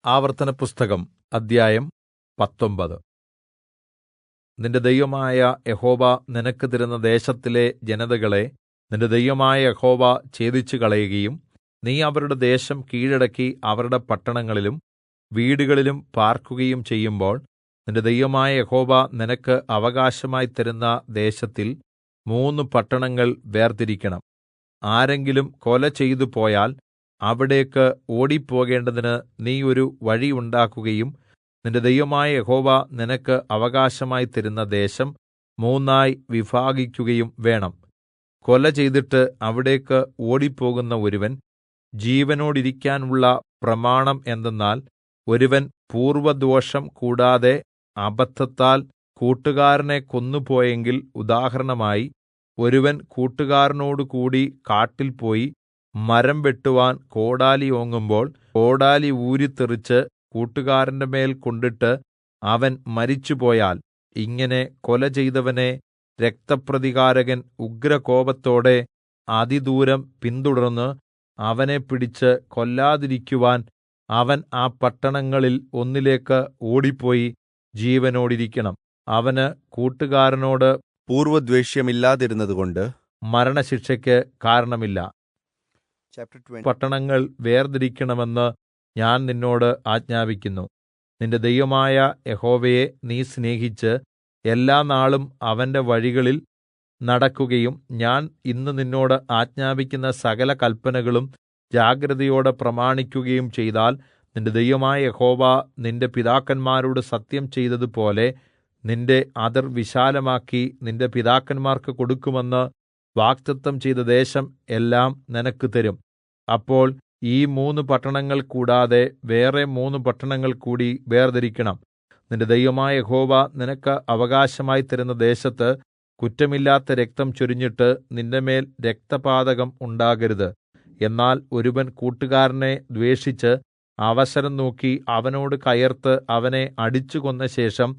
ആവർത്തനപുസ്തകം അദ്ധ്യായം 19. നിന്റെ ദൈവമായ യഹോവ നിനക്ക് തരുന്ന ദേശത്തിലെ ജനതകളെ നിന്റെ ദൈവമായ യഹോവ ഛേദിച്ചുകളയുകയും നീ അവരുടെ ദേശം കീഴടക്കി അവരുടെ പട്ടണങ്ങളിലും വീടുകളിലും പാർക്കുകയും ചെയ്യുമ്പോൾ നിന്റെ ദൈവമായ യഹോവ നിനക്ക് അവകാശമായി തരുന്ന ദേശത്തിൽ 3 പട്ടണങ്ങൾ വേർതിരിക്കണം. ആരെങ്കിലും കൊല ചെയ്തു പോയാൽ അവിടേക്ക് ഓടിപ്പോകേണ്ടതിന് നീ ഒരു വഴി ഉണ്ടാക്കുകയും നിന്റെ ദൈവമായ യഹോവ നിനക്ക് അവകാശമായി തരുന്ന ദേശം 3 ആയി വിഭാഗിക്കുകയും വേണം. കൊല ചെയ്തിട്ട് അവിടേക്ക് ഓടിപ്പോകുന്ന ഒരുവൻ ജീവനോടിരിക്കാനുള്ള പ്രമാണം എന്തെന്നാൽ, ഒരുവൻ പൂർവ്വദ്വേഷം കൂടാതെ അബദ്ധത്താൽ കൂട്ടുകാരനെ കൊന്നുപോയെങ്കിൽ, ഉദാഹരണമായി ഒരുവൻ കൂട്ടുകാരനോടുകൂടി കാട്ടിൽ പോയി മരം വെട്ടുവാൻ കോടാലി ഓങ്ങുമ്പോൾ കോടാലി ഊരിത്തെറിച്ച് കൂട്ടുകാരന്റെ മേൽ കൊണ്ടിട്ട് അവൻ മരിച്ചുപോയാൽ, ഇങ്ങനെ കൊല ചെയ്തവനെ രക്തപ്രതികാരകൻ ഉഗ്രകോപത്തോടെ അതിദൂരം പിന്തുടർന്ന് അവനെ പിടിച്ച് കൊല്ലാതിരിക്കുവാൻ അവൻ ആ പട്ടണങ്ങളിൽ ഒന്നിലേക്ക് ഓടിപ്പോയി ജീവനോടിരിക്കണം. അവന് കൂട്ടുകാരനോട് പൂർവ്വദ്വേഷ്യമില്ലാതിരുന്നതുകൊണ്ട് മരണശിക്ഷയ്ക്ക് കാരണമില്ല. Chapter 20. പട്ടണങ്ങൾ വേർതിരിക്കണമെന്ന് ഞാൻ നിന്നോട് ആജ്ഞാപിക്കുന്നു. നിന്റെ ദൈവമായ യഹോവയെ നീ സ്നേഹിച്ച് എല്ലാ നാളും അവന്റെ വഴികളിൽ നടക്കുകയും ഞാൻ ഇന്ന് നിന്നോട് ആജ്ഞാപിക്കുന്ന സകല കല്പനകളും ജാഗ്രതയോടെ പ്രമാണിക്കുകയും ചെയ്താൽ, നിന്റെ ദൈവമായ യഹോവ നിന്റെ പിതാക്കന്മാരോട് സത്യം ചെയ്തതുപോലെ നിന്റെ അതിർ വിശാലമാക്കി നിന്റെ പിതാക്കന്മാർക്ക് കൊടുക്കുമെന്ന് വാഗ്ദത്തം ചെയ്ത ദേശം എല്ലാം നിനക്ക് തരും. അപ്പോൾ ഈ 3 പട്ടണങ്ങൾ കൂടാതെ വേറെ 3 പട്ടണങ്ങൾ കൂടി വേർതിരിക്കണം. നിന്റെ ദൈവമായ യഹോവ നിനക്ക് അവകാശമായി തരുന്ന ദേശത്ത് കുറ്റമില്ലാത്ത രക്തം ചൊരിഞ്ഞിട്ട് നിന്റെമേൽ രക്തപാതകം ഉണ്ടാകരുത്. എന്നാൽ ഒരുവൻ കൂട്ടുകാരനെ ദ്വേഷിച്ച് അവസരം നോക്കി അവനോട് കയർത്ത് അവനെ അടിച്ചു കൊന്ന ശേഷം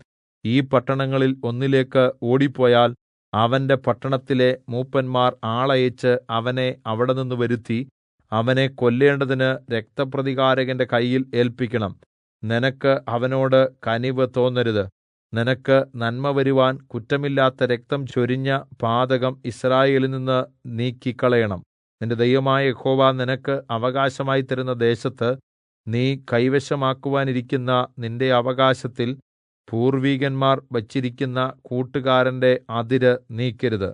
ഈ പട്ടണങ്ങളിൽ ഒന്നിലേക്ക് ഓടിപ്പോയാൽ, അവന്റെ പട്ടണത്തിലെ മൂപ്പന്മാർ ആളയച്ച് അവനെ അവിടെനിന്ന് വരുത്തി അവനെ കൊല്ലേണ്ടതിന് രക്തപ്രതികാരകന്റെ കയ്യിൽ ഏല്പിക്കണം. നിനക്ക് അവനോട് കനിവ് തോന്നരുത്. നിനക്ക് നന്മ വരുവാൻ കുറ്റമില്ലാത്ത രക്തം ചൊരിഞ്ഞ പാതകം യിസ്രായേലിൽ നിന്ന് നീക്കിക്കളയണം. നിന്റെ ദൈവമായ യഹോവ നിനക്ക് അവകാശമായി തരുന്ന ദേശത്ത് നീ കൈവശമാക്കുവാനിരിക്കുന്ന നിന്റെ അവകാശത്തിൽ പൂർവികന്മാർ വച്ചിരിക്കുന്ന കൂട്ടുകാരന്റെ അതിര് നീക്കരുത്.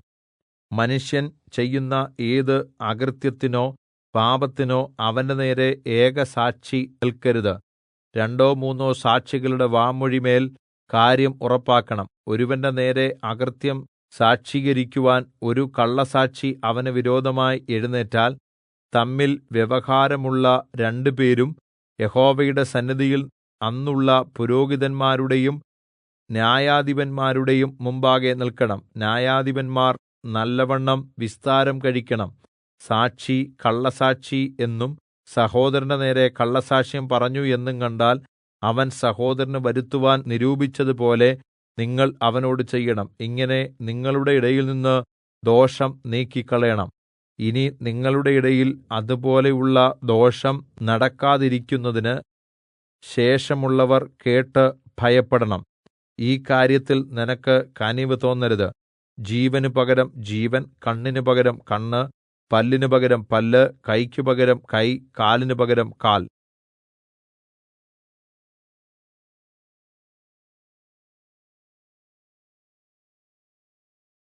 മനുഷ്യൻ ചെയ്യുന്ന ഏത് അകൃത്യത്തിനോ പാപത്തിനോ അവന്റെ നേരെ ഏകസാക്ഷി നിൽക്കരുത്. 2 3 സാക്ഷികളുടെ വാമൊഴിമേൽ കാര്യം ഉറപ്പാക്കണം. ഒരുവന്റെ നേരെ അകൃത്യം സാക്ഷീകരിക്കുവാൻ ഒരു കള്ളസാക്ഷി അവന് വിരോധമായി എഴുന്നേറ്റാൽ, തമ്മിൽ വ്യവഹാരമുള്ള 2 പേരും യഹോവയുടെ സന്നിധിയിൽ അന്നുള്ള പുരോഹിതന്മാരുടെയും ന്യായാധിപന്മാരുടെയും മുമ്പാകെ നിൽക്കണം. ന്യായാധിപന്മാർ നല്ലവണ്ണം വിസ്താരം കഴിക്കണം. സാക്ഷി കള്ളസാക്ഷി എന്നും സഹോദരന്റെ നേരെ കള്ളസാക്ഷ്യം പറഞ്ഞു എന്നും കണ്ടാൽ, അവൻ സഹോദരന് വരുത്തുവാൻ നിരൂപിച്ചതുപോലെ നിങ്ങൾ അവനോട് ചെയ്യണം. ഇങ്ങനെ നിങ്ങളുടെ ഇടയിൽനിന്ന് ദോഷം നീക്കിക്കളയണം. ഇനി നിങ്ങളുടെ ഇടയിൽ അതുപോലെയുള്ള ദോഷം നടക്കാതിരിക്കുന്നതിന് ശേഷമുള്ളവർ കേട്ട് ഭയപ്പെടണം. ഈ കാര്യത്തിൽ നിനക്ക് കനിവ് തോന്നരുത്. ജീവന് പകരം ജീവൻ, കണ്ണിന് പകരം കണ്ണ്, പല്ലിന് പകരം പല്ല്, കൈക്ക് പകരം കൈ, കാലിന് പകരം കാൽ.